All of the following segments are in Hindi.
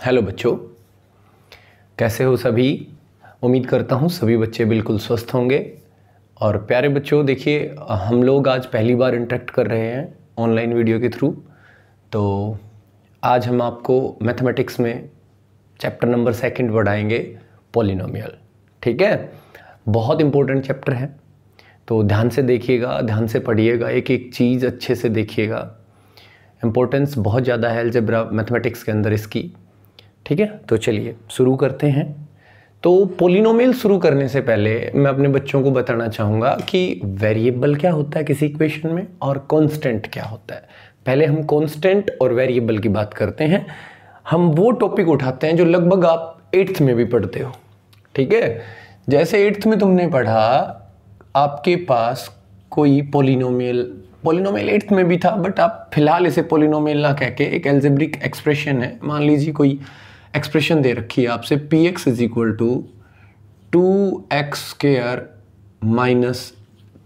हेलो बच्चों, कैसे हो सभी। उम्मीद करता हूँ सभी बच्चे बिल्कुल स्वस्थ होंगे। और प्यारे बच्चों, देखिए हम लोग आज पहली बार इंटरेक्ट कर रहे हैं ऑनलाइन वीडियो के थ्रू। तो आज हम आपको मैथमेटिक्स में चैप्टर नंबर 2 पढ़ाएंगे, पॉलिनोमियल। ठीक है, बहुत इम्पोर्टेंट चैप्टर है, तो ध्यान से देखिएगा, ध्यान से पढ़िएगा, एक एक चीज़ अच्छे से देखिएगा। इम्पोर्टेंस बहुत ज़्यादा है अलजेब्रा मैथमेटिक्स के अंदर इसकी। ठीक है, तो चलिए शुरू करते हैं। तो पॉलिनोमियल शुरू करने से पहले मैं अपने बच्चों को बताना चाहूँगा कि वेरिएबल क्या होता है किसी इक्वेशन में और कांस्टेंट क्या होता है। पहले हम कांस्टेंट और वेरिएबल की बात करते हैं। हम वो टॉपिक उठाते हैं जो लगभग आप 8th में भी पढ़ते हो। ठीक है, जैसे 8th में तुमने पढ़ा, आपके पास कोई पॉलिनोमियल 8th में भी था, बट आप फिलहाल इसे पॉलिनोमियल ना कह के एक एल्जेब्रिक एक्सप्रेशन है। मान लीजिए कोई एक्सप्रेशन दे रखी है आपसे, px is equal to 2x² minus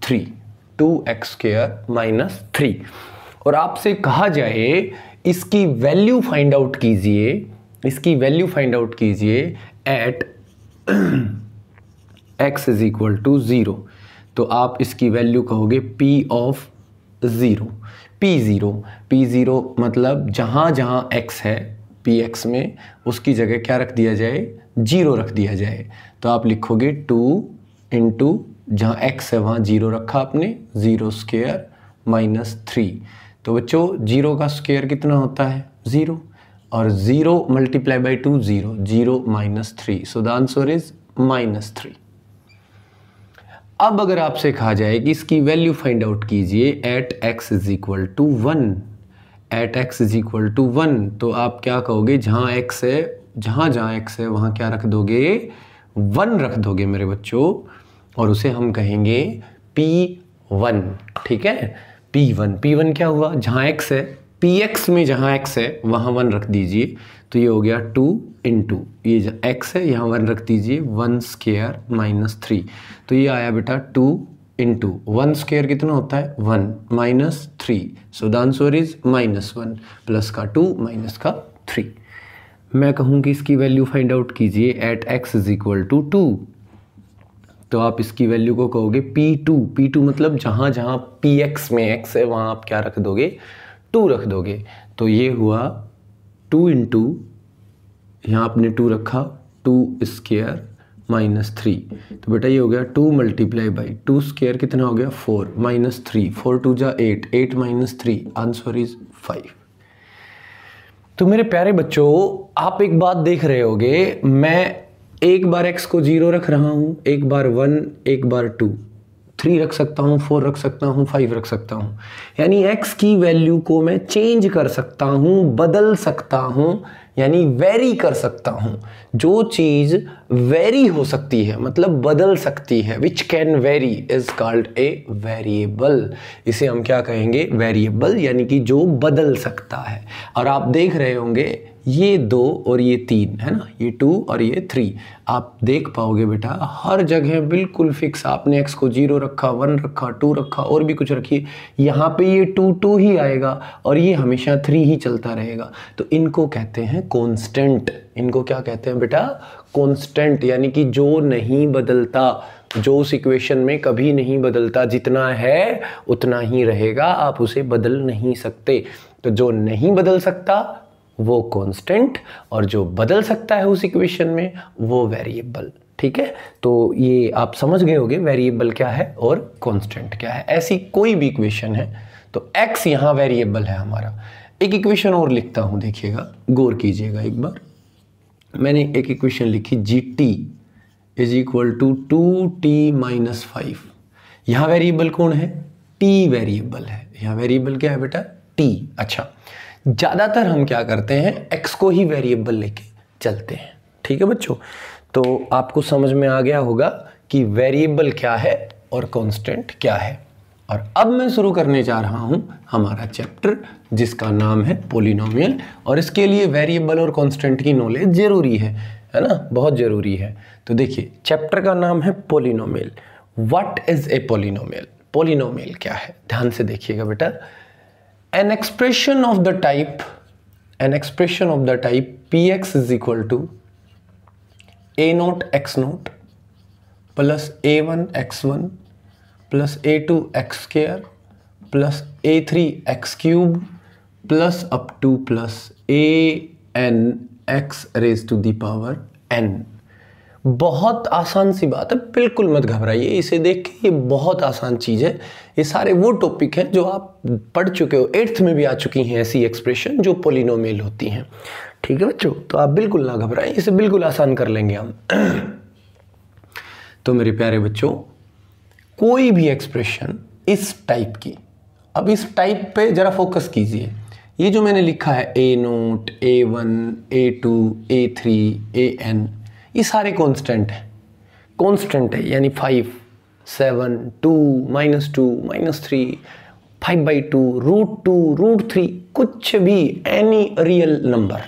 3, 2x² minus 3, और आपसे कहा जाए इसकी वैल्यू फाइंड आउट कीजिए, इसकी वैल्यू फाइंड आउट कीजिए at x is equal to 0। तो आप इसकी वैल्यू कहोगे p ऑफ 0, p0 मतलब जहाँ जहाँ x है px में, उसकी जगह क्या रख दिया जाए, 0 रख दिया जाए। तो आप लिखोगे 2 इंटू जहाँ x है वहाँ 0 रखा आपने, 0² माइनस 3। तो बच्चों 0 का स्क्वायर कितना होता है, 0, और 0 multiply by 2 0, 0 minus 3। So the answer is -3। अब अगर आपसे कहा जाए कि इसकी वैल्यू फाइंड आउट कीजिए at x is equal to 1, at x is equal to 1, तो आप क्या कहोगे, जहाँ x है, जहाँ x है वहाँ क्या रख दोगे, 1 रख दोगे मेरे बच्चों, और उसे हम कहेंगे p1। ठीक है, p1 क्या हुआ, जहाँ x है, px में जहाँ x है वहाँ 1 रख दीजिए। तो ये हो गया 2 इंटू ये x है, यहाँ 1 रख दीजिए, 1² माइनस 3। तो ये आया बेटा 2 इंटू 1² कितना होता है, 1 minus 3। So the answer is -1, plus का 2 माइनस का 3। मैं कहूँ कि इसकी वैल्यू फाइंड आउट कीजिए at x is equal to 2। तो आप इसकी वैल्यू को कहोगे p2 मतलब जहाँ जहाँ px में x है वहाँ आप क्या रख दोगे, 2 रख दोगे। तो ये हुआ 2 इंटू यहाँ आपने 2 रखा, 2² माइनस 3। तो बेटा ये हो गया 2 मल्टीप्लाई बाई 2² कितना हो गया, 4 माइनस 3, 4 2 जा 8, 8 माइनस 3, आंसर इज 5। तो मेरे प्यारे बच्चों, आप एक बात देख रहे होगे, मैं एक बार x को 0 रख रहा हूँ, एक बार 1, एक बार 2, 3 रख सकता हूँ, 4 रख सकता हूँ, 5 रख सकता हूँ। यानी x की वैल्यू को मैं चेंज कर सकता हूँ, बदल सकता हूँ, यानी वेरी कर सकता हूँ। जो चीज़ वेरी हो सकती है मतलब बदल सकती है, which can very is called a variable. इसे हम क्या कहेंगे, वेरिएबल, यानी कि जो बदल सकता है। और आप देख रहे होंगे ये 2 और ये 3 है ना, ये 2 और ये 3, आप देख पाओगे बेटा हर जगह बिल्कुल फिक्स। आपने x को 0 रखा, 1 रखा, 2 रखा, और भी कुछ रखिए, यहाँ पे ये 2 ही आएगा और ये हमेशा 3 ही चलता रहेगा। तो इनको कहते हैं कांस्टेंट। इनको क्या कहते हैं बेटा, कांस्टेंट, यानी कि जो नहीं बदलता, जो उस इक्वेशन में कभी नहीं बदलता, जितना है उतना ही रहेगा, आप उसे बदल नहीं सकते। तो जो नहीं बदल सकता वो कांस्टेंट, और जो बदल सकता है उस इक्वेशन में वो वेरिएबल। ठीक है, तो ये आप समझ गए होंगे वेरिएबल क्या है और कांस्टेंट क्या है। ऐसी कोई भी इक्वेशन है तो x यहाँ वेरिएबल है हमारा। एक इक्वेशन और लिखता हूँ, देखिएगा, गौर कीजिएगा एक बार। मैंने एक इक्वेशन लिखी, gt is equal to 2t minus 5। यहाँ वेरिएबल कौन है, t वेरिएबल है। यहाँ वेरिएबल क्या है बेटा, t। अच्छा, ज़्यादातर हम क्या करते हैं, x को ही वेरिएबल लेके चलते हैं। ठीक है बच्चों, तो आपको समझ में आ गया होगा कि वेरिएबल क्या है और कांस्टेंट क्या है। और अब मैं शुरू करने जा रहा हूं हमारा चैप्टर, जिसका नाम है पॉलिनोमियल। और इसके लिए वेरिएबल और कांस्टेंट की नॉलेज जरूरी है ना, बहुत ज़रूरी है। तो देखिए, चैप्टर का नाम है polynomial. What is a polynomial, polynomial क्या है, ध्यान से देखिएगा बेटा। An expression of the type an expression of the type px is equal to a0 x0 plus a1 x1 plus a2 x square plus a3 x cube plus up to plus an x raised to the power n। बहुत आसान सी बात है, बिल्कुल मत घबराइए, इसे देख के ये बहुत आसान चीज़ है। ये सारे वो टॉपिक हैं जो आप पढ़ चुके हो, 8th में भी आ चुकी हैं ऐसी एक्सप्रेशन जो पोलिनोमियल होती हैं। ठीक है बच्चों, तो आप बिल्कुल ना घबराएं, इसे बिल्कुल आसान कर लेंगे हम। तो मेरे प्यारे बच्चों, कोई भी एक्सप्रेशन इस टाइप की, अब इस टाइप पे ज़रा फोकस कीजिए। ये जो मैंने लिखा है a0, a1, a2, a3, an, ये सारे कांस्टेंट हैं, कांस्टेंट है, यानी 5, 7, 2, -2, -3, 5/2, √2, √3, कुछ भी, एनी रियल नंबर।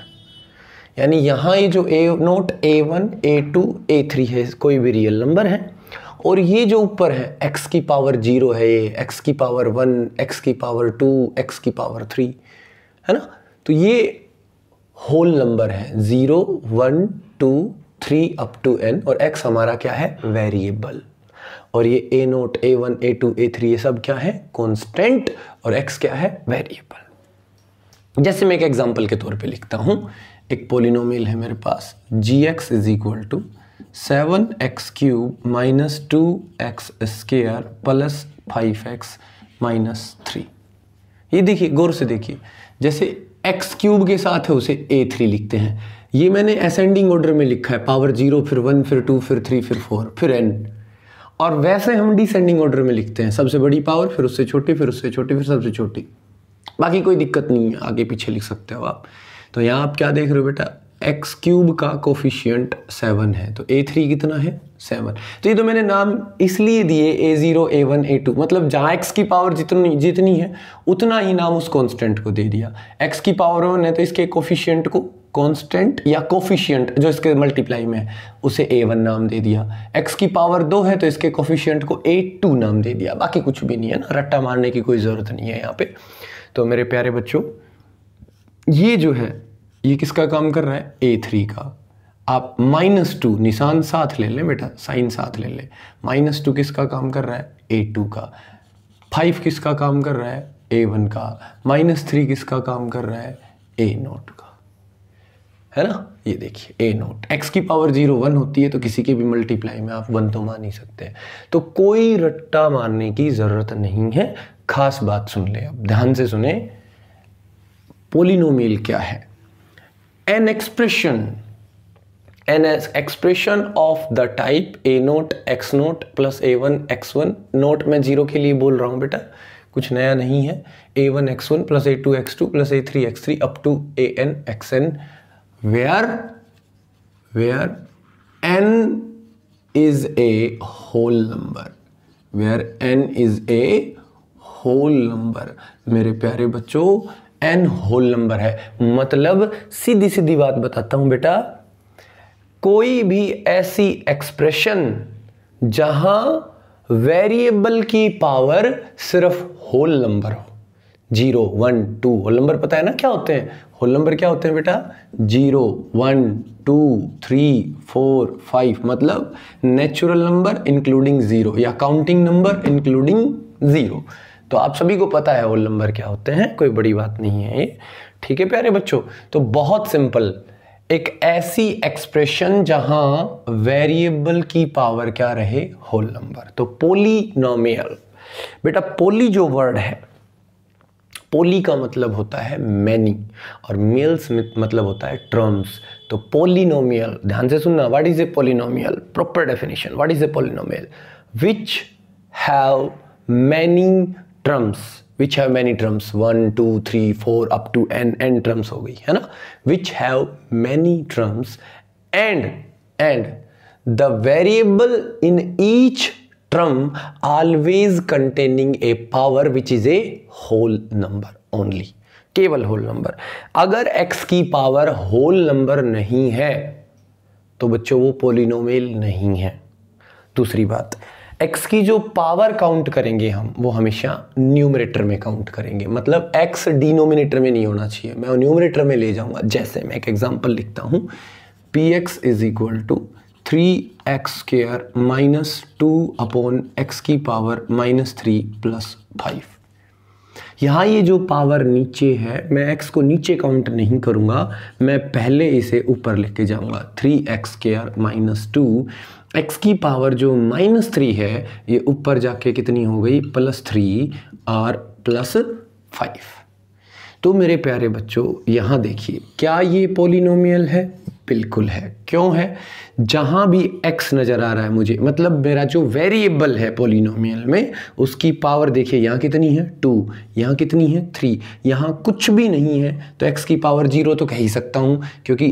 यानी यहाँ ये जो a0, a1, a2, a3 है, कोई भी रियल नंबर है। और ये जो ऊपर है x की पावर 0 है, ये x की पावर 1, x की पावर 2, x की पावर 3 है ना। तो ये होल नंबर है, 0, 1, 2, 3 अप टू n, और x हमारा क्या है, वेरिएबल। और ये a0, a1, a2, a3 ये सब क्या है, कांस्टेंट, और x क्या है, वेरिएबल। जैसे मैं एक एग्जांपल के तौर पे लिखता हूँ, एक पोलिनोमियल है मेरे पास, gx is equal to 7x cube minus 2x square plus 5x minus 3। ये देखिए, गौर से देखिए, जैसे x क्यूब के साथ है उसे a3 लिखते हैं। ये मैंने असेंडिंग ऑर्डर में लिखा है, पावर 0, फिर 1, फिर 2, फिर 3, फिर 4, फिर n। और वैसे हम डिसेंडिंग ऑर्डर में लिखते हैं, सबसे बड़ी पावर, फिर उससे छोटी, फिर उससे छोटी, फिर सबसे छोटी। बाकी कोई दिक्कत नहीं है, आगे पीछे लिख सकते हो आप। तो यहाँ आप क्या देख रहे हो बेटा, x क्यूब का कोफिशिएंट 7 है, तो a3 कितना है, 7। तो ये तो मैंने नाम इसलिए दिए a0, a1, a2, मतलब जहाँ x की पावर जितनी है उतना ही नाम उस कांस्टेंट को दे दिया। x की पावर 1 है तो इसके कोफिशिएंट को कांस्टेंट या कोफिशिएंट जो इसके मल्टीप्लाई में है उसे a1 नाम दे दिया। x की पावर 2 है तो इसके कोफिशिएंट को a2 नाम दे दिया। बाकी कुछ भी नहीं है ना, रट्टा मारने की कोई ज़रूरत नहीं है यहाँ पे। तो मेरे प्यारे बच्चों, ये जो है ये किसका काम कर रहा है, a3 का। आप -2 निशान साथ ले लें बेटा, साइन साथ ले लें। -2 किसका काम कर रहा है, a2 का। 5 किसका काम कर रहा है, a1 का। -3 किसका काम कर रहा है, a0 का, है ना। ये देखिए a0, x की पावर 0 1 होती है तो किसी के भी मल्टीप्लाई में आप 1 तो मान ही सकते हैं। तो कोई रट्टा मारने की ज़रूरत नहीं है। खास बात सुन ले, अब ध्यान से सुने, पोलिनोमियल क्या है। An expression of the type a0 x0 plus a1 x1, note मैं 0 के लिए बोल रहा हूँ बेटा, कुछ नया नहीं है। a1 x1 plus a2 x2 plus a3 x3 up to an xn, where n is a whole number, where n is a whole number। मेरे प्यारे बच्चों, n होल नंबर है, मतलब सीधी सीधी बात बताता हूं बेटा, कोई भी ऐसी एक्सप्रेशन जहां वेरिएबल की पावर सिर्फ होल नंबर हो, 0, 1, 2, होल नंबर पता है ना क्या होते हैं, होल नंबर क्या होते हैं बेटा, 0, 1, 2, 3, 4, 5, मतलब नेचुरल नंबर इंक्लूडिंग 0 या काउंटिंग नंबर इंक्लूडिंग 0। तो आप सभी को पता है होल नंबर क्या होते हैं, कोई बड़ी बात नहीं है ये। ठीक है प्यारे बच्चों, तो बहुत सिंपल, एक ऐसी एक्सप्रेशन जहां वेरिएबल की पावर क्या रहे, होल नंबर। तो पोलिनोमियल बेटा, पोली जो वर्ड है, पोली का मतलब होता है मैनी और मेल्स मतलब होता है टर्म्स। तो पोलिनोमियल, ध्यान से सुनना, what is A polynomial, proper definition, what is A polynomial, which have many terms, which have many terms, 1, 2, 3, 4 up to n terms हो गई है ना, which have many terms and the variable in each term always containing a power which is a whole number only, केवल होल नंबर। अगर x की पावर होल नंबर नहीं है तो बच्चों वो पोलिनोमियल नहीं है। दूसरी बात, x की जो पावर काउंट करेंगे हम वो हमेशा न्यूमरेटर में काउंट करेंगे, मतलब x डिनोमिनेटर में नहीं होना चाहिए, मैं न्यूमरेटर में ले जाऊंगा। जैसे मैं एक एग्जांपल लिखता हूँ, px is equal to 3x² minus 2/x की पावर -3 प्लस 5। यहाँ ये जो पावर नीचे है, मैं x को नीचे काउंट नहीं करूँगा, मैं पहले इसे ऊपर लेके जाऊँगा। 3x² माइनस 2, x की पावर जो -3 है ये ऊपर जाके कितनी हो गई, +3 और +5। तो मेरे प्यारे बच्चों यहाँ देखिए, क्या ये पॉलिनोमियल है? बिल्कुल है। क्यों है? जहाँ भी x नज़र आ रहा है मुझे, मतलब मेरा जो वेरिएबल है पॉलिनोमियल में, उसकी पावर देखिए यहाँ कितनी है 2, यहाँ कितनी है 3, यहाँ कुछ भी नहीं है तो x की पावर 0 तो कह ही सकता हूँ, क्योंकि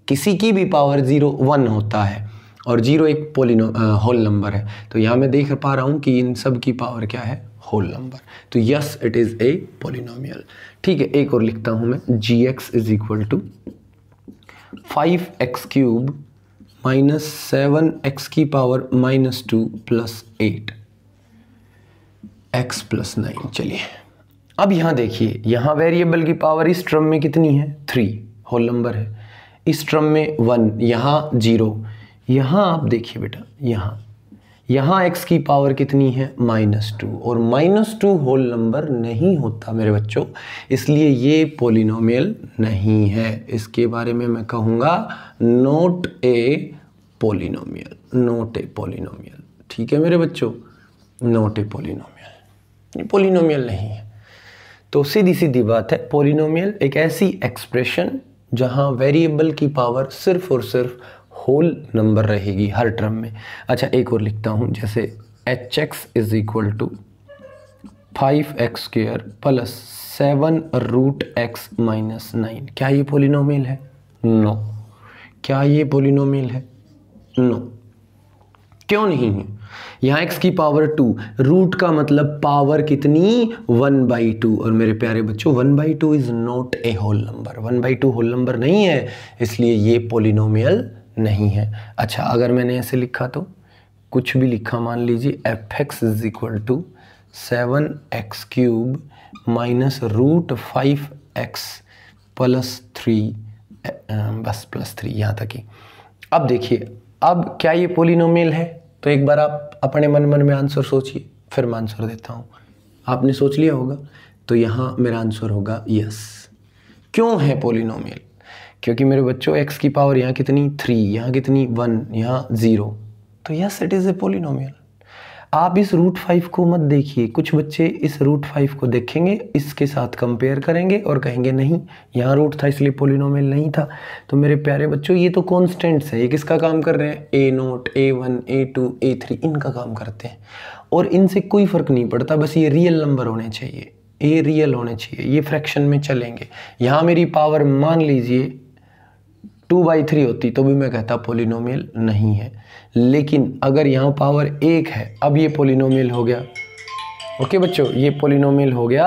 किसी की भी पावर 0 1 होता है और 0 एक होल नंबर है। तो यहाँ मैं देख पा रहा हूँ कि इन सब की पावर क्या है, होल नंबर। तो yes, it is a polynomial. ठीक है, एक और लिखता हूँ मैं, gx is equal to 5x³ minus 7x की पावर -2 प्लस 8 x प्लस 9। चलिए अब यहाँ देखिए, यहाँ वेरिएबल की पावर इस टर्म में कितनी है, 3 होल नंबर है, इस टर्म में 1, यहाँ 0, यहाँ आप देखिए बेटा, यहाँ x की पावर कितनी है, -2, और -2 होल नंबर नहीं होता मेरे बच्चों, इसलिए ये पॉलिनोमियल नहीं है। इसके बारे में मैं कहूँगा not a polynomial, not a polynomial. ठीक है मेरे बच्चों, नॉट ए पॉलिनोमियल, ये पॉलिनोमियल नहीं है। तो सीधी सीधी बात है, पॉलिनोमियल एक ऐसी एक्सप्रेशन जहाँ वेरिएबल की पावर सिर्फ और सिर्फ होल नंबर रहेगी हर टर्म में। अच्छा एक और लिखता हूँ, जैसे hx is equal to 5x² plus 7√x minus 9। क्या ये पॉलिनोमियल है? नो। क्या ये पॉलिनोमियल है? नो। क्यों नहीं है? यहाँ x की पावर 2, रूट का मतलब पावर कितनी, 1/2, और मेरे प्यारे बच्चों 1/2 is not a whole number, 1/2 whole number नहीं है, इसलिए ये पॉलिनोमियल नहीं है। अच्छा अगर मैंने ऐसे लिखा तो, कुछ भी लिखा, मान लीजिए fx is equal to 7x³ minus √5x plus 3, बस +3 यहाँ तक ही। अब देखिए, अब क्या ये पॉलिनोमियल है? तो एक बार आप अपने मन में आंसर सोचिए, फिर मैं आंसर देता हूँ। आपने सोच लिया होगा, तो यहाँ मेरा आंसर होगा यस। क्यों है पॉलिनोमियल? क्योंकि मेरे बच्चों x की पावर यहाँ कितनी 3, यहाँ कितनी 1, यहाँ 0, तो yes it is a polynomial. आप इस √5 को मत देखिए, कुछ बच्चे इस √5 को देखेंगे, इसके साथ कंपेयर करेंगे और कहेंगे नहीं यहाँ रूट था इसलिए पॉलिनोमियल नहीं था। तो मेरे प्यारे बच्चों ये तो कॉन्स्टेंट्स है, ये किसका काम कर रहे हैं, a0, a1, a2, a3, इनका काम करते हैं, और इनसे कोई फ़र्क नहीं पड़ता, बस ये रियल नंबर होने चाहिए, ये रियल होने चाहिए, ये फ्रैक्शन में चलेंगे। यहाँ मेरी पावर मान लीजिए 2/3 होती तो भी मैं कहता पॉलिनोमियल नहीं है, लेकिन अगर यहाँ पावर 1 है, अब ये पॉलिनोमियल हो गया। ओके बच्चों, ये पॉलिनोमियल हो गया,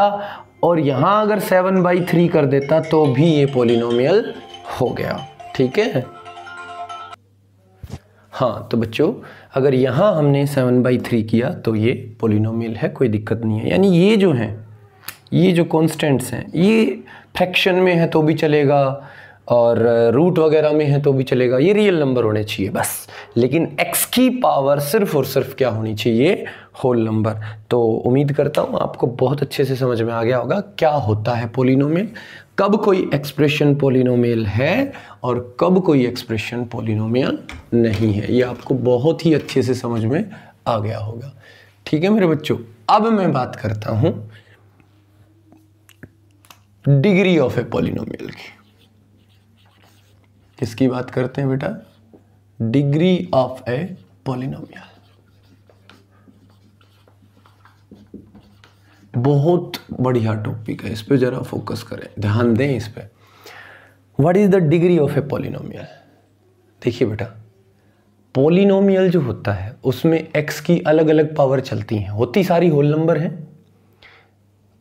और यहाँ अगर 7/3 कर देता तो भी ये पॉलिनोमियल हो गया। ठीक है, हाँ तो बच्चों अगर यहाँ हमने 7/3 किया तो ये पॉलिनोमियल है, कोई दिक्कत नहीं है। यानी ये जो हैं, ये जो कॉन्स्टेंट्स हैं, ये फ्रैक्शन में है तो भी चलेगा, और रूट वगैरह में है तो भी चलेगा, ये रियल नंबर होने चाहिए बस। लेकिन x की पावर सिर्फ और सिर्फ क्या होनी चाहिए, होल नंबर। तो उम्मीद करता हूँ आपको बहुत अच्छे से समझ में आ गया होगा क्या होता है पॉलिनोमियल, कब कोई एक्सप्रेशन पॉलिनोमियल है और कब कोई एक्सप्रेशन पॉलिनोमियल नहीं है, ये आपको बहुत ही अच्छे से समझ में आ गया होगा। ठीक है मेरे बच्चों, अब मैं बात करता हूँ डिग्री ऑफ ए पॉलिनोमियल की। किसकी बात करते हैं बेटा, डिग्री ऑफ ए पॉलिनोमियल। बहुत बढ़िया टॉपिक है, इस पे जरा फोकस करें, ध्यान दें इस पे। What is the degree of a polynomial? देखिए बेटा, पॉलिनोमियल जो होता है उसमें x की अलग अलग पावर चलती हैं, होती सारी होल नंबर हैं,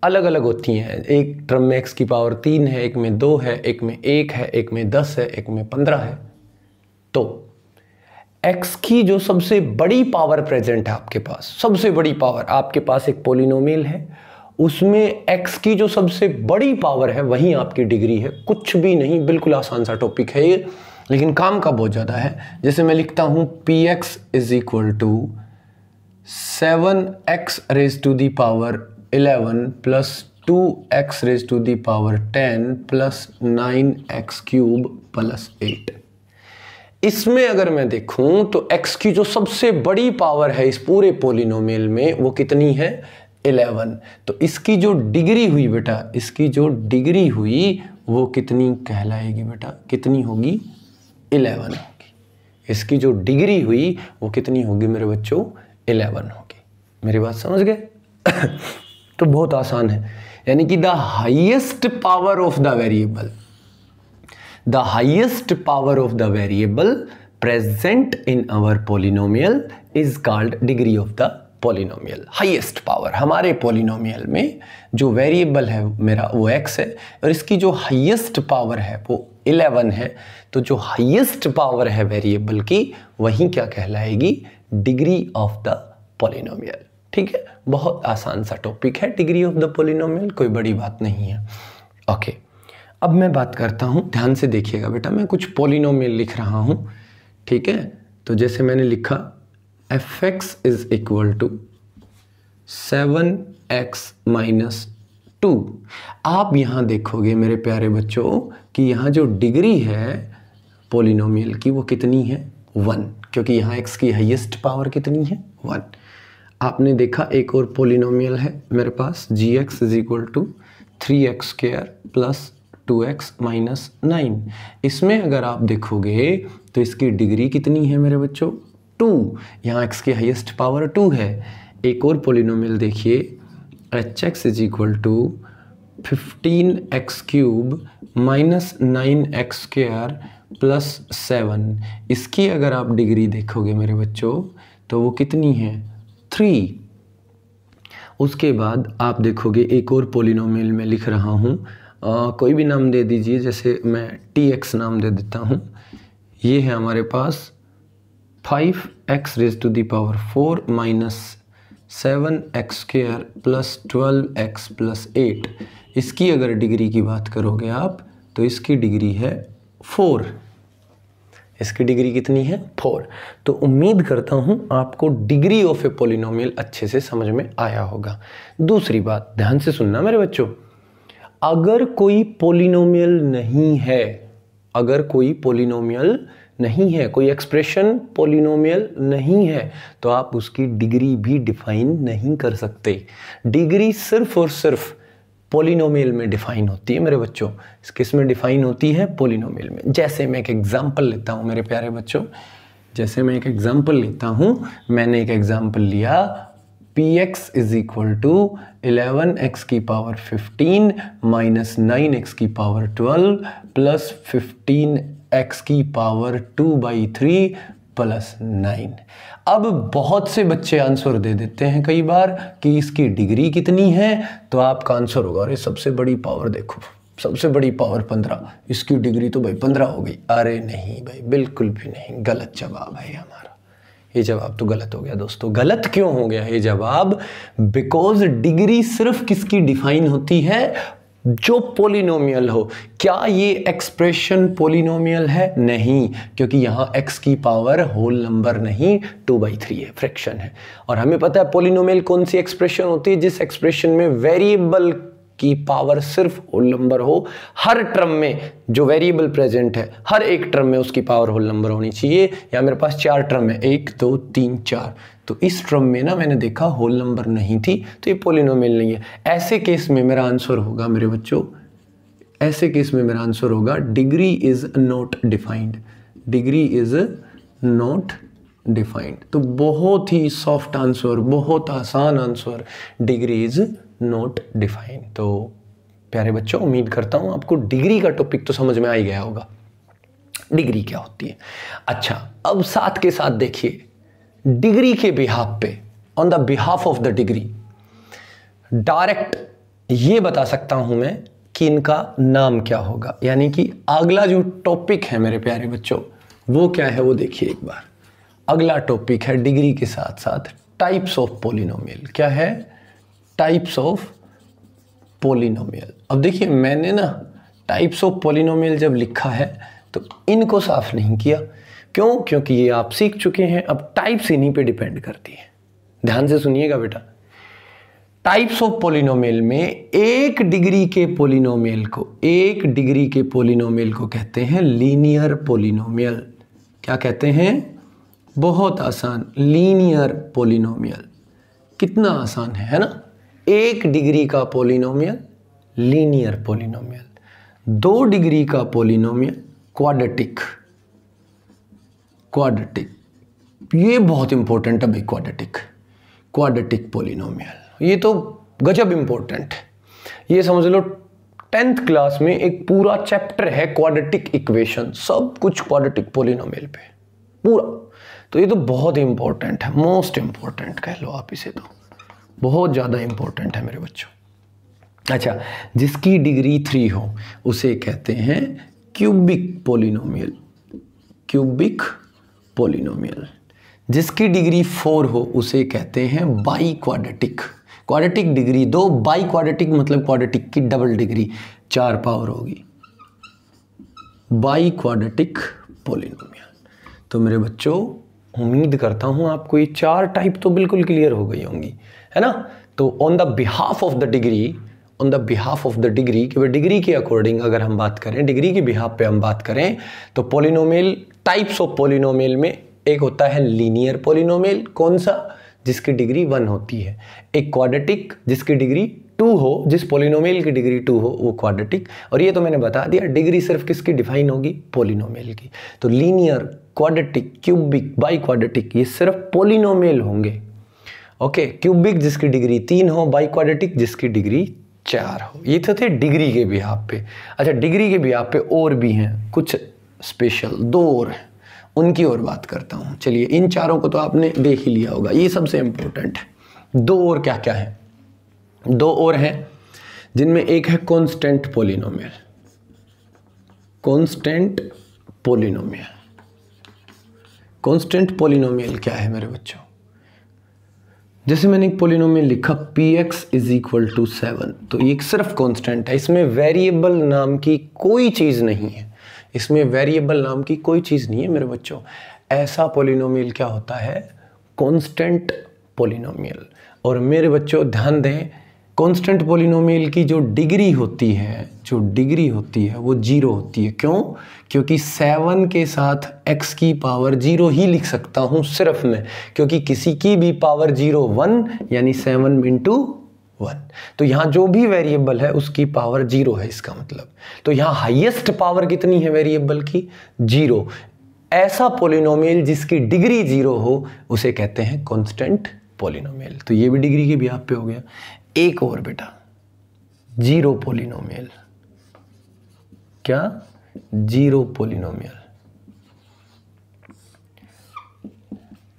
अलग अलग होती हैं। एक टर्म में x की पावर 3 है, एक में 2 है, एक में 1 है, एक में 10 है, एक में 15 है। तो x की जो सबसे बड़ी पावर प्रेजेंट है आपके पास, सबसे बड़ी पावर, आपके पास एक पोलिनोमियल है, उसमें x की जो सबसे बड़ी पावर है वही आपकी डिग्री है। कुछ भी नहीं, बिल्कुल आसान सा टॉपिक है ये, लेकिन काम का बहुत ज़्यादा है। जैसे मैं लिखता हूँ px is equal to 7x raise to the power 11 plus 2x raise to the power 10 plus 9x cube plus 8। इसमें अगर मैं देखूं तो x की जो सबसे बड़ी पावर है इस पूरे पोलिनोमियल में वो कितनी है, 11। तो इसकी जो डिग्री हुई बेटा, इसकी जो डिग्री हुई वो कितनी कहलाएगी बेटा, कितनी होगी, 11 होगी। इसकी जो डिग्री हुई वो कितनी होगी मेरे बच्चों, 11 होगी। मेरी बात समझ गए? तो बहुत आसान है, यानी कि the highest power of the variable, the highest power of the variable present in our polynomial is called degree of the polynomial. Highest power हमारे पोलिनोमियल में जो वेरिएबल है मेरा वो x है, और इसकी जो हाईएस्ट पावर है वो 11 है। तो जो हाईएस्ट पावर है वेरिएबल की वही क्या कहलाएगी, डिग्री ऑफ द पोलिनोमियल। ठीक है, बहुत आसान सा टॉपिक है डिग्री ऑफ द पोलिनोमियल, कोई बड़ी बात नहीं है। ओके, अब मैं बात करता हूँ, ध्यान से देखिएगा बेटा, मैं कुछ पोलिनोमियल लिख रहा हूँ। ठीक है, तो जैसे मैंने लिखा fx is equal to 7x minus 2। आप यहाँ देखोगे मेरे प्यारे बच्चों कि यहाँ जो डिग्री है पोलिनोमियल की वो कितनी है, 1, क्योंकि यहाँ x की हाईएस्ट पावर कितनी है, 1। आपने देखा एक और पोलिनोमियल है मेरे पास, gx is equal to 3x square plus 2x minus 9। इसमें अगर आप देखोगे तो इसकी डिग्री कितनी है मेरे बच्चों, 2। यहाँ x की हाईएस्ट पावर 2 है। एक और पोलिनोमियल देखिए, hx is equal to 15x cube minus 9x square plus 7। इसकी अगर आप डिग्री देखोगे मेरे बच्चों तो वो कितनी है, 3। उसके बाद आप देखोगे एक और पोलिनोमियल में लिख रहा हूँ, कोई भी नाम दे दीजिए, जैसे मैं tx नाम दे देता हूँ। ये है हमारे पास 5x raise to the power 4 minus 7x square plus 12x plus 8। इसकी अगर डिग्री की बात करोगे आप तो इसकी डिग्री है 4। इसकी डिग्री कितनी है, 4। तो उम्मीद करता हूँ आपको डिग्री ऑफ ए पोलिनोमियल अच्छे से समझ में आया होगा। दूसरी बात ध्यान से सुनना मेरे बच्चों, अगर कोई पोलिनोमियल नहीं है, अगर कोई पोलिनोमियल नहीं है, कोई एक्सप्रेशन पोलिनोमियल नहीं है, तो आप उसकी डिग्री भी डिफाइन नहीं कर सकते। डिग्री सिर्फ और सिर्फ पोलिनोमियल में डिफाइन होती है मेरे बच्चों। किस में डिफाइन होती है, पोलिनोमियल में। जैसे मैं एक एग्जांपल लेता हूँ मेरे प्यारे बच्चों, जैसे मैं एक एग्जांपल लेता हूँ, मैंने एक एग्जांपल लिया px is equal to 11x की पावर 15 माइनस 9x की पावर 12 प्लस 15x की पावर 2/3 प्लस 9। अब बहुत से बच्चे आंसर दे देते हैं कई बार कि इसकी डिग्री कितनी है, तो आपका आंसर होगा अरे सबसे बड़ी पावर देखो, सबसे बड़ी पावर 15, इसकी डिग्री तो भाई 15 हो गई। अरे नहीं भाई, बिल्कुल भी नहीं, गलत जवाब है हमारा। ये जवाब तो गलत हो गया दोस्तों। गलत क्यों हो गया ये जवाब, बिकॉज डिग्री सिर्फ किसकी डिफाइन होती है, जो पोलिनोमियल हो। क्या ये एक्सप्रेशन पोलिनोमियल है, नहीं, क्योंकि यहाँ x की पावर होल नंबर नहीं 2/3 है, फ्रैक्शन है। और हमें पता है पोलिनोमियल कौन सी एक्सप्रेशन होती है, जिस एक्सप्रेशन में वेरिएबल की पावर सिर्फ होल नंबर हो। हर टर्म में जो वेरिएबल प्रेजेंट है, हर एक टर्म में उसकी पावर होल नंबर होनी चाहिए। या मेरे पास 4 टर्म है, 1 2 3 4, तो इस टर्म में ना मैंने देखा होल नंबर नहीं थी, तो ये पोलिनोमियल नहीं है। ऐसे केस में मेरा आंसर होगा मेरे बच्चों, ऐसे केस में मेरा आंसर होगा degree is not defined, degree is not defined. तो बहुत ही सॉफ्ट आंसर, बहुत आसान answer, degree is not defined. तो प्यारे बच्चों, उम्मीद करता हूं आपको डिग्री का टॉपिक तो समझ में आ ही गया होगा, डिग्री क्या होती है। अच्छा, अब साथ के साथ देखिए डिग्री के बिहाफ पे, on the behalf of the degree, direct ये बता सकता हूं मैं कि इनका नाम क्या होगा। यानी कि अगला जो टॉपिक है मेरे प्यारे बच्चों वो क्या है, वो देखिए एक बार। अगला टॉपिक है डिग्री के साथ साथ टाइप्स ऑफ पॉलिनोमियल। क्या है? Types of polynomial. अब देखिए मैंने ना टाइप्स ऑफ पॉलिनोमियल जब लिखा है तो इनको साफ नहीं किया। क्यों? क्योंकि ये आप सीख चुके हैं। अब टाइप्स इन्हीं पे डिपेंड करती है। ध्यान से सुनिएगा बेटा। टाइप्स ऑफ पॉलिनोमियल में एक डिग्री के पॉलिनोमियल को कहते हैं लीनियर पॉलिनोमियल। क्या कहते हैं? बहुत आसान, लीनियर पॉलिनोमियल। कितना आसान है ना? एक डिग्री का पॉलिनोमियल लीनियर पॉलिनोमियल, 2 डिग्री का पॉलिनोमियल क्वाड्रेटिक। ये बहुत इंपॉर्टेंट है भाई, क्वाड्रेटिक पॉलिनोमियल। ये तो गजब इंपॉर्टेंट है। ये समझ लो 10th क्लास में एक पूरा चैप्टर है क्वाड्रेटिक इक्वेशन, सब कुछ क्वाड्रेटिक पॉलिनोमियल पे पूरा। तो ये तो बहुत इंपॉर्टेंट है, मोस्ट इंपॉर्टेंट कह लो आप इसे, तो बहुत ज़्यादा इंपॉर्टेंट है मेरे बच्चों। अच्छा, जिसकी डिग्री 3 हो उसे कहते हैं क्यूबिक पॉलिनोमियल। जिसकी डिग्री 4 हो उसे कहते हैं by quadratic. Quadratic degree 2, by quadratic मतलब क्वाड्रेटिक की डबल डिग्री, 4 पावर होगी। By quadratic polynomial. तो मेरे बच्चों उम्मीद करता हूँ आपको ये 4 टाइप तो बिल्कुल क्लियर हो गई होंगी, है ना? तो on the behalf of the degree, कि डिग्री के अकॉर्डिंग अगर हम बात करें, डिग्री के बिहाफ पे हम बात करें, तो पॉलिनोमियल, टाइप्स ऑफ पॉलिनोमियल में एक होता है लीनियर पॉलिनोमियल। कौन सा? जिसकी डिग्री 1 होती है। एक क्वाड्रेटिक जिसकी डिग्री 2 हो, जिस पॉलिनोमियल की डिग्री 2 हो वो क्वाड्रेटिक। और ये तो मैंने बता दिया, डिग्री सिर्फ किसकी डिफाइन होगी? पॉलिनोमियल की। तो linear, quadratic, cubic, by quadratic ये सिर्फ पॉलिनोमियल होंगे। ओके, क्यूबिक जिसकी डिग्री 3 हो, बाई क्वाड्रेटिक जिसकी डिग्री 4 हो। ये तो थे डिग्री के बिहाफ पे। अच्छा, डिग्री के बिहाफ पे और भी हैं कुछ स्पेशल, 2 और हैं, उनकी और बात करता हूँ। चलिए, इन 4 को तो आपने देख ही लिया होगा, ये सबसे इंपॉर्टेंट है। 2 और क्या क्या है? 2 और हैं जिनमें एक है कांस्टेंट पॉलिनोमियल। कांस्टेंट पॉलिनोमियल क्या है मेरे बच्चों? जैसे मैंने एक पॉलिनोमियल लिखा px = 7, तो ये सिर्फ कांस्टेंट है। इसमें वेरिएबल नाम की कोई चीज़ नहीं है। मेरे बच्चों, ऐसा पॉलिनोमियल क्या होता है? Constant polynomial. और मेरे बच्चों ध्यान दें, कांस्टेंट पॉलिनोमियल की जो डिग्री होती है वो 0 होती है। क्यों? क्योंकि 7 के साथ x की पावर 0 ही लिख सकता हूँ सिर्फ मैं, क्योंकि किसी की भी पावर 0 1 यानी 7 × 1। तो यहाँ जो भी वेरिएबल है उसकी पावर 0 है, इसका मतलब। तो यहाँ हाईएस्ट पावर कितनी है वेरिएबल की? 0। ऐसा पॉलिनोमियल जिसकी डिग्री 0 हो उसे कहते हैं कांस्टेंट पॉलिनोमियल। तो ये भी डिग्री के बिहाफ पे हो गया। एक और बेटा, जीरो पॉलिनोमियल। क्या? जीरो पॉलिनोमियल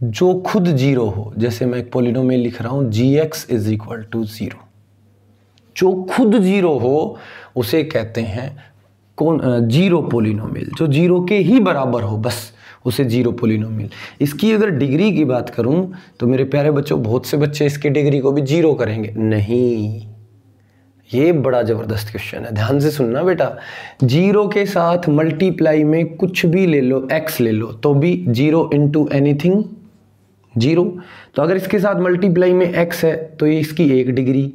जो खुद 0 हो। जैसे मैं एक पॉलिनोमियल लिख रहा हूं gx = 0, जो खुद 0 हो उसे कहते हैं जीरो पॉलिनोमियल। जो 0 के ही बराबर हो बस उसे जीरो पॉलिनोमियल। इसकी अगर डिग्री की बात करूं तो मेरे प्यारे बच्चों, बहुत से बच्चे इसकी डिग्री को भी 0 करेंगे। नहीं, ये बड़ा ज़बरदस्त क्वेश्चन है, ध्यान से सुनना बेटा। 0 के साथ मल्टीप्लाई में कुछ भी ले लो, x ले लो, तो भी 0 × एनीथिंग 0। तो अगर इसके साथ मल्टीप्लाई में x है तो ये इसकी 1 डिग्री,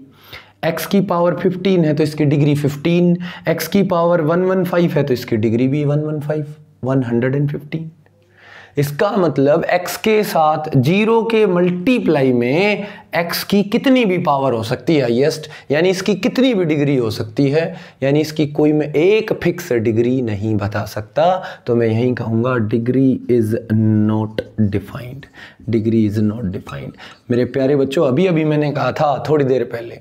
x की पावर 15 है तो इसकी डिग्री 15, x की पावर 115 है तो इसकी डिग्री भी 115। इसका मतलब x के साथ 0 के मल्टीप्लाई में x की कितनी भी पावर हो सकती है हाईएस्ट, यानी इसकी कितनी भी डिग्री हो सकती है, यानी इसकी कोई मैं एक फिक्स डिग्री नहीं बता सकता। तो मैं यही कहूँगा डिग्री इज़ नॉट डिफाइंड। मेरे प्यारे बच्चों, अभी मैंने कहा था थोड़ी देर पहले,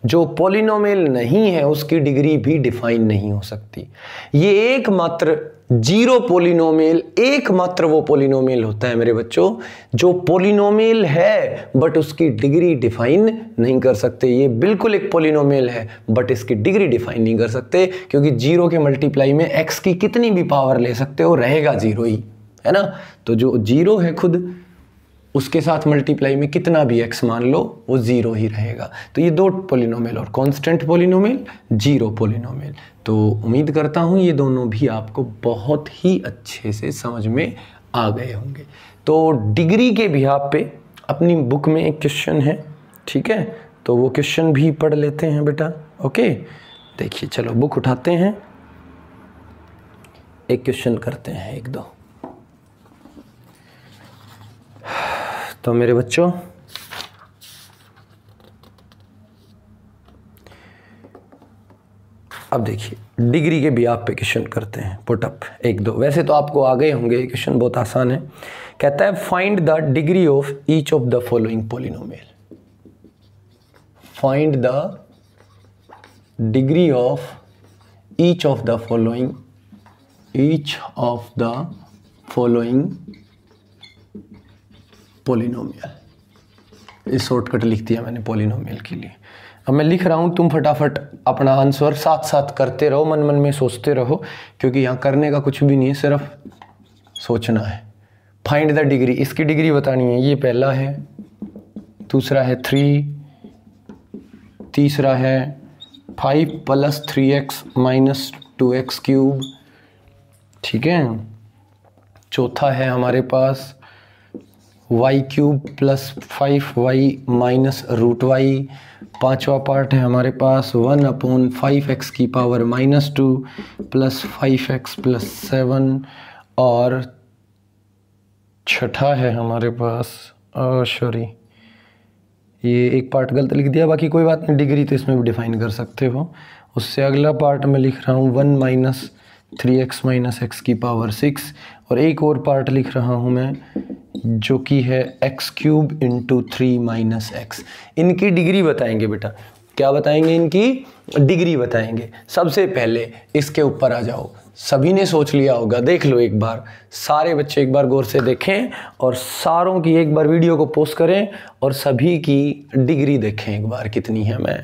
जो पॉलिनोमियल नहीं है उसकी डिग्री भी डिफाइन नहीं हो सकती। ये एकमात्र जीरो पॉलिनोमियल एकमात्र वो पॉलिनोमियल होता है मेरे बच्चों जो पॉलिनोमियल है बट उसकी डिग्री डिफाइन नहीं कर सकते। ये बिल्कुल एक पॉलिनोमियल है बट इसकी डिग्री डिफाइन नहीं कर सकते, क्योंकि 0 के मल्टीप्लाई में x की कितनी भी पावर ले सकते हो, रहेगा 0 ही, है ना। तो जो 0 है खुद, उसके साथ मल्टीप्लाई में कितना भी x मान लो वो 0 ही रहेगा। तो ये 2 पॉलिनोमियल और कांस्टेंट पॉलिनोमियल, 0 पॉलिनोमियल। तो उम्मीद करता हूँ ये दोनों भी आपको बहुत ही अच्छे से समझ में आ गए होंगे। तो डिग्री के बिहाफ पे अपनी बुक में एक क्वेश्चन है, ठीक है, तो वो क्वेश्चन भी पढ़ लेते हैं बेटा। ओके, देखिए चलो बुक उठाते हैं, एक क्वेश्चन करते हैं, एक दो। तो मेरे बच्चों अब देखिए डिग्री के बिहाफ पे क्वेश्चन करते हैं, पुटअप एक दो। वैसे तो आपको आ गए होंगे, क्वेश्चन बहुत आसान है। कहता है find the degree of each of the following polynomial. Find the degree of each of the following, each of the following polynomial. इस शॉर्टकट लिख दिया मैंने पॉलिनोमियल के लिए। अब मैं लिख रहा हूँ, तुम फटाफट अपना आंसर साथ साथ करते रहो, मन मन में सोचते रहो, क्योंकि यहाँ करने का कुछ भी नहीं है, सिर्फ सोचना है। फाइंड द डिग्री, इसकी डिग्री बतानी है। ये पहला है, दूसरा है 3, तीसरा है 5 + 3x - 2x क्यूब, ठीक है। चौथा है हमारे पास y³ + 5y - √y। पांचवा पार्ट है हमारे पास 1/5x की पावर -2 + 5x + 7। और छठा है हमारे पास, सॉरी ये एक पार्ट गलत लिख दिया, बाकी कोई बात नहीं, डिग्री तो इसमें भी डिफाइन कर सकते हो। उससे अगला पार्ट में लिख रहा हूँ 1 - 3x - x की पावर 6। और एक और पार्ट लिख रहा हूँ मैं जो कि है x³ × 3 - x। इनकी डिग्री बताएंगे बेटा। क्या बताएंगे? इनकी डिग्री बताएंगे। सबसे पहले इसके ऊपर आ जाओ। सभी ने सोच लिया होगा, देख लो एक बार, सारे बच्चे एक बार गौर से देखें और सारों की एक बार वीडियो को पोस्ट करें और सभी की डिग्री देखें एक बार कितनी है। मैं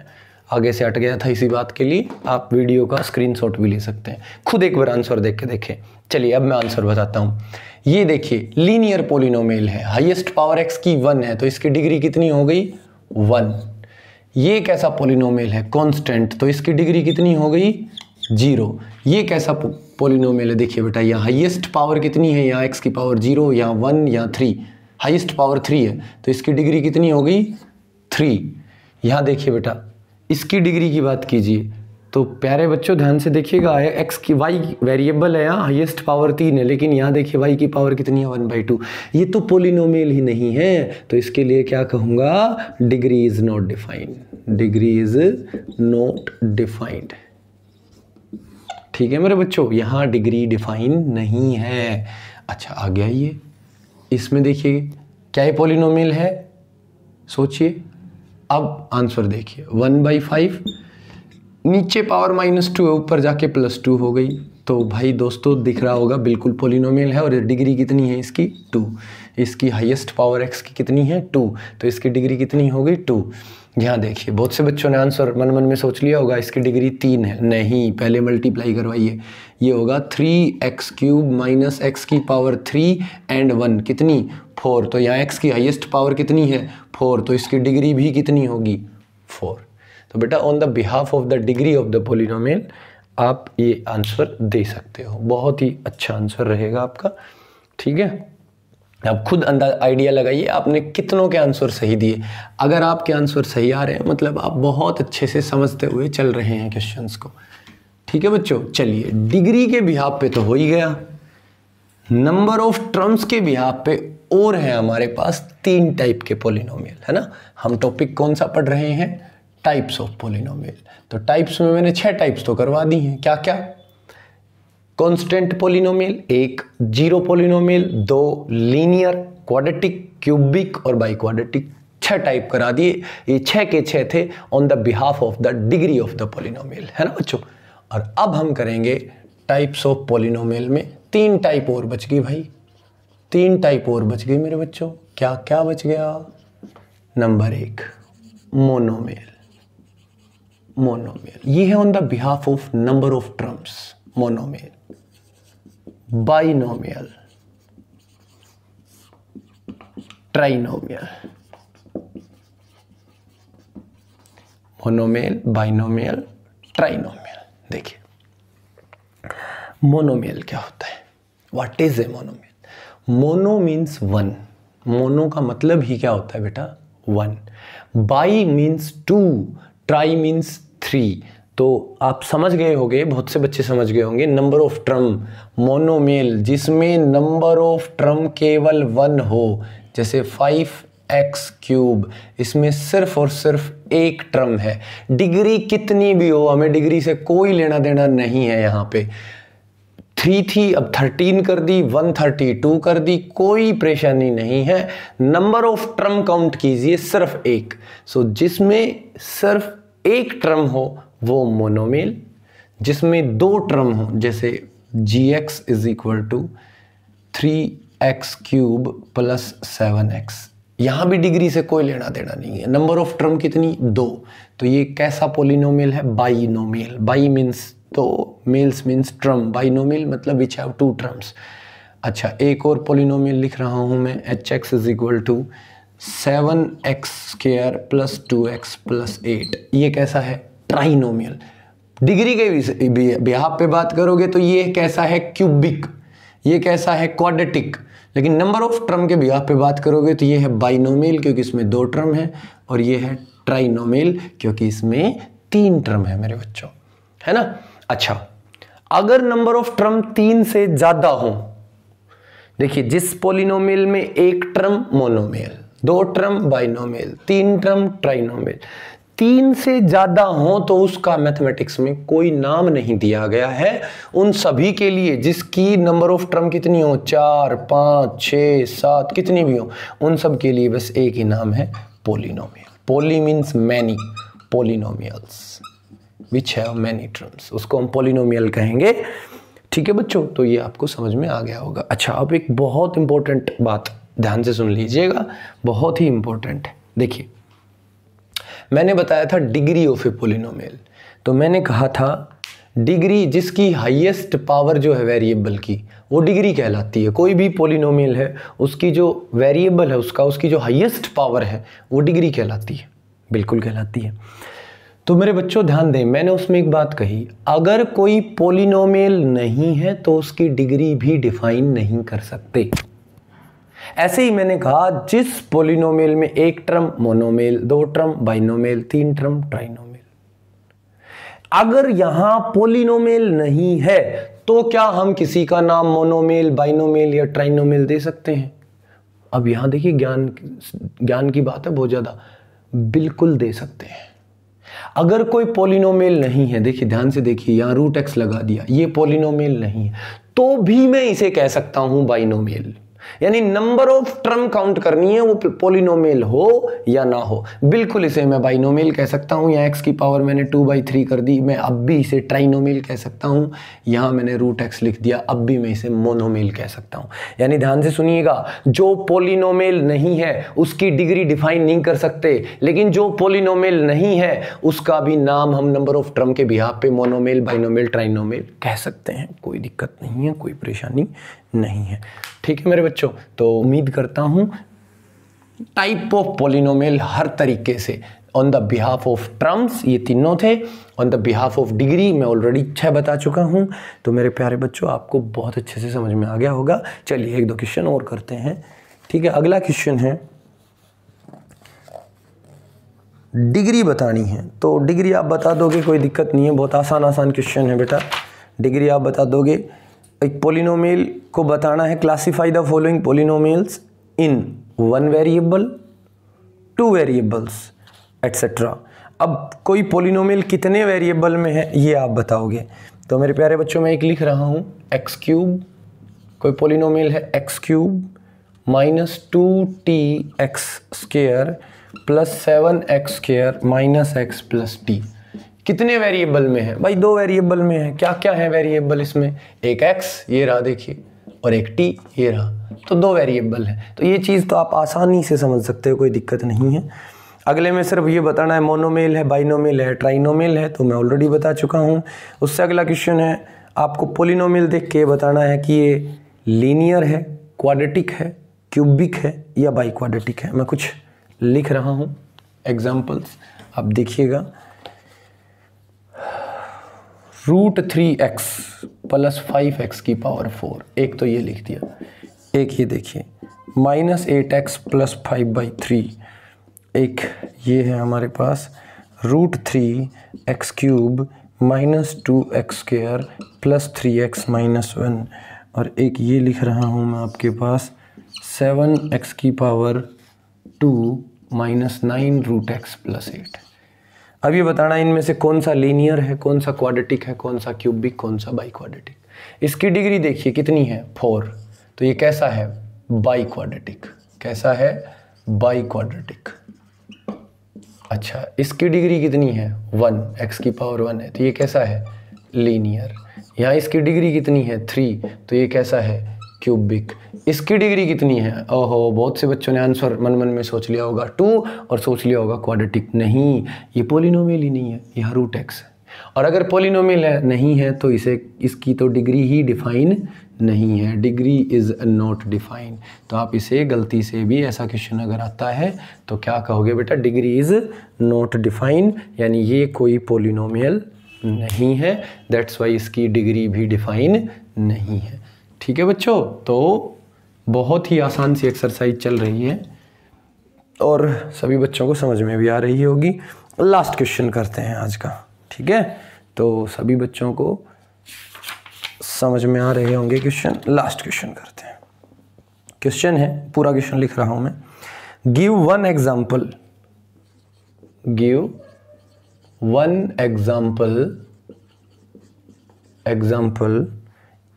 आगे से हट गया था इसी बात के लिए, आप वीडियो का स्क्रीनशॉट भी ले सकते हैं। खुद एक बार आंसर देख के देखें। चलिए अब मैं आंसर बताता हूँ। ये देखिए लीनियर पॉलिनोमियल है, हाईएस्ट पावर x की 1 है, तो इसकी डिग्री कितनी हो गई? 1। ये कैसा पॉलिनोमियल है? कांस्टेंट, तो इसकी डिग्री कितनी हो गई? 0। ये कैसा पॉलिनोमियल है? देखिए बेटा, यहाँ हाईएस्ट पावर कितनी है? यहाँ x की पावर 0, यहाँ 1, यहाँ 3। हाईएस्ट पावर 3 है, तो इसकी डिग्री कितनी हो गई? 3। यहाँ देखिए बेटा, इसकी डिग्री की बात कीजिए तो प्यारे बच्चों ध्यान से देखिएगा, x की y वेरिएबल है, यहाँ हाईएस्ट पावर 3 है, लेकिन यहाँ देखिए y की पावर कितनी है? 1/2। ये तो पॉलिनोमियल ही नहीं है, तो इसके लिए क्या कहूँगा? Degree is not defined. Degree is not defined, ठीक है मेरे बच्चों, यहाँ डिग्री डिफाइन नहीं है। अच्छा आ गया ये। इसमें देखिए क्या ये पॉलिनोमियल है? सोचिए। अब आंसर देखिए, 1/5, नीचे पावर -2 है, ऊपर जाके +2 हो गई। तो भाई दोस्तों दिख रहा होगा बिल्कुल पॉलिनोमियल है। और डिग्री कितनी है इसकी? 2। इसकी हाईएस्ट पावर x की कितनी है? 2, तो इसकी डिग्री कितनी हो गई? 2। यहाँ देखिए बहुत से बच्चों ने आंसर मन मन में सोच लिया होगा इसकी डिग्री 3 है। नहीं, पहले मल्टीप्लाई करवाइए। ये होगा 3x³ - x की पावर 3 एंड 1 कितनी? 4। तो यहाँ x की हाईएस्ट पावर कितनी है? 4, तो इसकी डिग्री भी कितनी होगी? 4। तो बेटा on the behalf of the degree of the polynomial आप ये आंसर दे सकते हो। बहुत ही अच्छा आंसर रहेगा आपका, ठीक है। अब खुद आइडिया लगाइए आपने कितनों के आंसर सही दिए। अगर आपके आंसर सही आ रहे हैं मतलब आप बहुत अच्छे से समझते हुए चल रहे हैं क्वेश्चंस को, ठीक है बच्चों। चलिए डिग्री के बिहाफ पे तो हो ही गया। नंबर ऑफ टर्म्स के बिहाफ पे और है हमारे पास 3 टाइप के पॉलिनोमियल, है ना। हम टॉपिक कौन सा पढ़ रहे हैं? Types of polynomial. तो टाइप्स में मैंने 6 टाइप्स तो करवा दी हैं। क्या क्या? Constant polynomial 1, 0 polynomial 2, linear, quadratic, cubic और बाई क्वाड्रेटिक। 6 टाइप करा दिए। ये 6 के 6 थे on the behalf of the degree of the polynomial, है ना बच्चों। और अब हम करेंगे टाइप्स ऑफ पॉलिनोमियल में 3 टाइप और बच गई भाई, 3 टाइप और बच गई मेरे बच्चों। क्या क्या बच गया? Number 1 monomial. मोनोमियल ये है on the behalf of number of terms, monomial. Binomial, trinomial, monomial, binomial, trinomial. देखिए मोनोमियल क्या होता है, what is a monomial? Mono means one, mono का मतलब ही क्या होता है बेटा, one. Bi means two, tri means three. तो आप समझ गए होंगे, बहुत से बच्चे समझ गए होंगे, नंबर ऑफ टर्म मोनोमियल जिसमें नंबर ऑफ टर्म केवल वन हो, जैसे 5x³, इसमें सिर्फ और सिर्फ एक टर्म है। डिग्री कितनी भी हो, हमें डिग्री से कोई लेना देना नहीं है। यहाँ पे 3 थी, अब 13 कर दी, 132 कर दी, कोई परेशानी नहीं है। नंबर ऑफ टर्म काउंट कीजिए, सिर्फ एक। सो जिसमें सिर्फ एक टर्म हो वो मोनोमियल, जिसमें दो टर्म हो, जैसे gx = 3x³ + 7x, यहां भी डिग्री से कोई लेना देना नहीं है। नंबर ऑफ टर्म कितनी, दो। तो ये कैसा पॉलिनोमियल है, बाइनोमियल। बाई मीन्स तो, मेल्स मीन्स टर्म, बाइनोमियल मतलब विच हैव टू टर्म्स। अच्छा, एक और पॉलिनोमियल लिख रहा हूं मैं, hx = 7x² + 2x + 8। ये कैसा है, ट्राइनोमियल। डिग्री के बिहाफ पे बात करोगे तो ये कैसा है, क्यूबिक। ये कैसा है, क्वाड्रेटिक। लेकिन नंबर ऑफ टर्म के बिहाफ पे बात करोगे तो ये है बाइनोमियल, क्योंकि इसमें दो टर्म है, और ये है ट्राइनोमियल, क्योंकि इसमें तीन टर्म है मेरे बच्चों, है ना। अच्छा, अगर नंबर ऑफ टर्म 3 से ज्यादा हो, देखिए जिस पॉलिनोमियल में एक टर्म मोनोमियल, दो टर्म बाइनोमियल, तीन टर्म ट्राइनोमियल, 3 से ज्यादा हो तो उसका मैथमेटिक्स में कोई नाम नहीं दिया गया है। उन सभी के लिए जिसकी नंबर ऑफ टर्म कितनी हो, 4, 5, 6, 7, कितनी भी हो, उन सब के लिए बस एक ही नाम है, polynomial. Poly means many, polynomials which have many terms, उसको हम पॉलिनोमियल कहेंगे। ठीक है बच्चों, तो ये आपको समझ में आ गया होगा। अच्छा, अब एक बहुत इंपॉर्टेंट बात ध्यान से सुन लीजिएगा, बहुत ही इंपॉर्टेंट है। देखिए मैंने बताया था डिग्री ऑफ ए पॉलिनोमियल, तो मैंने कहा था डिग्री जिसकी हाईएस्ट पावर जो है वेरिएबल की, वो डिग्री कहलाती है। कोई भी पॉलिनोमियल है, उसकी जो वेरिएबल है उसकी जो हाईएस्ट पावर है वो डिग्री कहलाती है, बिल्कुल कहलाती है। तो मेरे बच्चों ध्यान दें, मैंने उसमें एक बात कही, अगर कोई पॉलिनोमियल नहीं है तो उसकी डिग्री भी डिफाइन नहीं कर सकते। ऐसे ही मैंने कहा जिस पॉलिनोमियल में एक टर्म मोनोमियल, दो टर्म बाइनोमियल, तीन टर्म ट्राइनोमियल, अगर यहां पॉलिनोमियल नहीं है तो क्या हम किसी का नाम मोनोमियल, बाइनोमियल या ट्राइनोमियल दे सकते हैं? अब यहां देखिए ज्ञान की बात है बहुत ज्यादा, बिल्कुल दे सकते हैं। अगर कोई पॉलिनोमियल नहीं है, देखिए ध्यान से देखिए, यहां √x लगा दिया, ये पॉलिनोमियल नहीं है, तो भी मैं इसे कह सकता हूं बाइनोमियल। यानी नंबर ऑफ टर्म काउंट करनी है, वो पॉलिनोमियल हो या ना हो, बिल्कुल इसे मैं बाइनोमियल कह सकता हूं। यहाँ x की पावर मैंने 2/3 कर दी, मैं अब भी इसे ट्राइनोमियल कह सकता हूं। यहाँ मैंने √x लिख दिया, अब भी मैं इसे मोनोमियल कह सकता हूं। यानी ध्यान से सुनिएगा, जो पॉलिनोमियल नहीं है उसकी डिग्री डिफाइन नहीं कर सकते, लेकिन जो पॉलिनोमियल नहीं है उसका भी नाम हम नंबर ऑफ टर्म के बिहाफ पे मोनोमियल, बाइनोमियल, ट्राइनोमियल कह सकते हैं। कोई दिक्कत नहीं है, कोई परेशानी नहीं है। ठीक है मेरे बच्चों, तो उम्मीद करता हूं टाइप ऑफ पॉलिनोमियल हर तरीके से, on the behalf of terms ये तीनों थे, on the behalf of degree मैं ऑलरेडी 6 बता चुका हूं। तो मेरे प्यारे बच्चों आपको बहुत अच्छे से समझ में आ गया होगा। चलिए 1-2 क्वेश्चन और करते हैं। ठीक है, अगला क्वेश्चन है डिग्री बतानी है, तो डिग्री आप बता दोगे, कोई दिक्कत नहीं है, बहुत आसान क्वेश्चन है बेटा। डिग्री आप बता दोगे। एक पॉलिनोमियल को बताना है, classify the following polynomials in 1 variable, 2 variables etcetera. अब कोई पॉलिनोमियल कितने वेरिएबल में है ये आप बताओगे। तो मेरे प्यारे बच्चों मैं एक लिख रहा हूँ x³, कोई पॉलिनोमियल है x³ - 2tx² + 7x² - x + t। कितने वेरिएबल में है भाई? 2 वेरिएबल में है। क्या क्या है वेरिएबल इसमें? एक x ये रहा देखिए, और एक t ये रहा, तो 2 वेरिएबल है। तो ये चीज़ तो आप आसानी से समझ सकते हो, कोई दिक्कत नहीं है। अगले में सिर्फ ये बताना है मोनोमियल है, बाइनोमियल है, ट्राइनोमियल है, तो मैं ऑलरेडी बता चुका हूँ। उससे अगला क्वेश्चन है आपको पॉलिनोमियल देख के बताना है कि ये लीनियर है, क्वाड्रेटिक है, क्यूबिक है या बाई क्वाड्रेटिक है। मैं कुछ लिख रहा हूँ एग्जाम्पल्स, आप देखिएगा। √3x + 5x की पावर 4, एक तो ये लिख दिया। एक ये देखिए -8x + 5/3, एक ये है हमारे पास √3x³ -2x² + 3x - 1, और एक ये लिख रहा हूँ मैं आपके पास 7x⁻² -9√x + 8। अब ये बताना इनमें से कौन सा लीनियर है, कौन सा क्वाड्रेटिक है, कौन सा क्यूबिक, कौन सा बाई क्वाड्रेटिक। इसकी डिग्री देखिए कितनी है 4, तो ये कैसा है बाई क्वाड्रेटिक। कैसा है बाई क्वाड्रेटिक। अच्छा इसकी डिग्री कितनी है 1, x⁻1 है, तो ये कैसा है लीनियर। यहाँ इसकी डिग्री कितनी है 3, तो ये कैसा है क्यूबिक। इसकी डिग्री कितनी है, ओहो बहुत से बच्चों ने आंसर मन मन में सोच लिया होगा 2 और सोच लिया होगा क्वाड्रेटिक। नहीं, ये पॉलिनोमियल ही नहीं है, यहाँ √x है। और अगर पॉलिनोमियल है नहीं है तो इसकी तो डिग्री ही डिफाइन नहीं है, डिग्री इज़ नॉट डिफाइन। तो आप इसे गलती से भी ऐसा क्वेश्चन अगर आता है तो क्या कहोगे बेटा, डिग्री इज़ नॉट डिफाइन, यानी ये कोई पॉलिनोमियल नहीं है, दैट्स वाई इसकी डिग्री भी डिफाइन नहीं है। ठीक है बच्चों, तो बहुत ही आसान सी एक्सरसाइज चल रही है और सभी बच्चों को समझ में भी आ रही होगी। लास्ट क्वेश्चन करते हैं आज का, ठीक है। तो सभी बच्चों को समझ में आ रहे होंगे क्वेश्चन। लास्ट क्वेश्चन करते हैं। क्वेश्चन है, पूरा क्वेश्चन लिख रहा हूं मैं। Give one example, give one example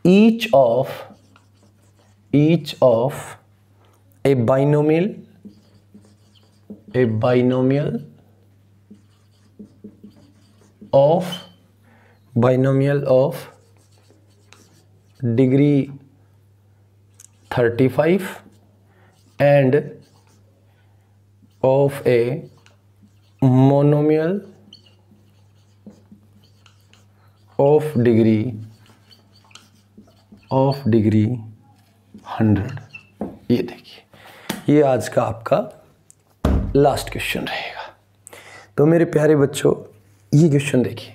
each of a binomial of degree 35 and of a monomial of degree 100। ये देखिए, ये आज का आपका लास्ट क्वेश्चन रहेगा। तो मेरे प्यारे बच्चों ये क्वेश्चन देखिए,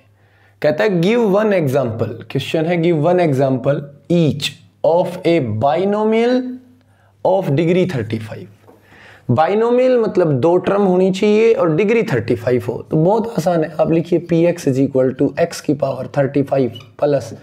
कहता है गिव वन एग्जाम्पल। क्वेश्चन है give one example each of A binomial of degree 35। Binomial मतलब 2 टर्म होनी चाहिए और डिग्री 35 हो, तो बहुत आसान है। आप लिखिए px = x⁻35 +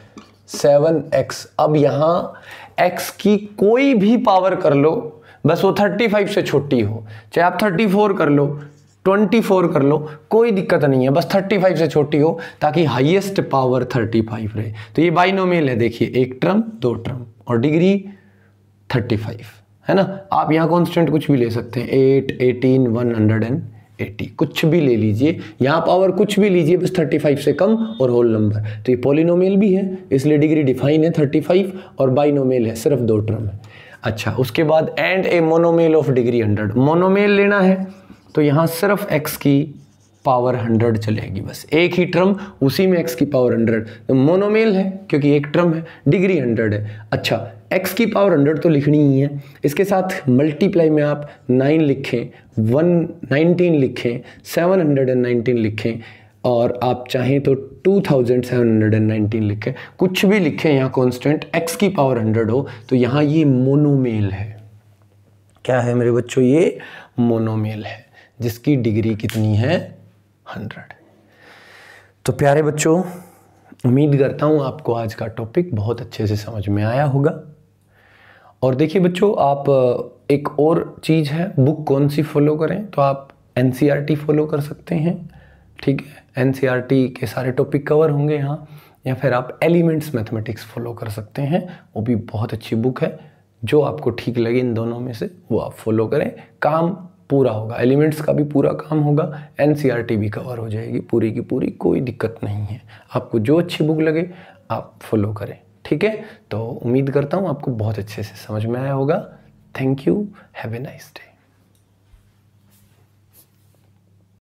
7x। अब यहाँ x की कोई भी पावर कर लो, बस वो 35 से छोटी हो, चाहे आप 34 कर लो, 24 कर लो, कोई दिक्कत नहीं है, बस 35 से छोटी हो ताकि हाईएस्ट पावर 35 रहे। तो ये बाइनोमियल है, देखिए 1 टर्म 2 टर्म और डिग्री 35 है ना। आप यहाँ कांस्टेंट कुछ भी ले सकते हैं, 8, 18, 180, कुछ भी ले लीजिए, यहाँ पावर कुछ भी लीजिए, बस 35 से कम और होल नंबर। तो ये पॉलिनोमियल भी है, इसलिए डिग्री डिफाइन है 35, और बाइनोमियल है, सिर्फ 2 टर्म है। अच्छा, उसके बाद and a monomial of degree 100। Monomial लेना है तो यहाँ सिर्फ x की पावर 100 चलेगी, बस एक ही टर्म, उसी में x की पावर 100। तो मोनोमियल है क्योंकि एक टर्म है, डिग्री 100 है। अच्छा, x की पावर 100 तो लिखनी ही है, इसके साथ मल्टीप्लाई में आप 9 लिखें, 119 लिखें, 719 लिखें, और आप चाहें तो 2719 लिखें, कुछ भी लिखें, यहाँ कांस्टेंट x की पावर 100 हो, तो यहाँ ये मोनोमियल है। क्या है मेरे बच्चों, ये मोनोमियल है जिसकी डिग्री कितनी है 100। तो प्यारे बच्चों, उम्मीद करता हूँ आपको आज का टॉपिक बहुत अच्छे से समझ में आया होगा। और देखिए बच्चों, आप एक और चीज़ है, बुक कौन सी फॉलो करें, तो आप NCERT फॉलो कर सकते हैं, ठीक है। NCERT के सारे टॉपिक कवर होंगे यहाँ, या फिर आप एलिमेंट्स मैथमेटिक्स फॉलो कर सकते हैं, वो भी बहुत अच्छी बुक है। जो आपको ठीक लगे इन दोनों में से वो आप फॉलो करें, काम पूरा होगा, एलिमेंट्स का भी पूरा काम होगा, NCERT भी कवर हो जाएगी पूरी की पूरी, कोई दिक्कत नहीं है। आपको जो अच्छी बुक लगे आप फॉलो करें, ठीक है। तो उम्मीद करता हूँ आपको बहुत अच्छे से समझ में आया होगा। Thank you, have a nice day.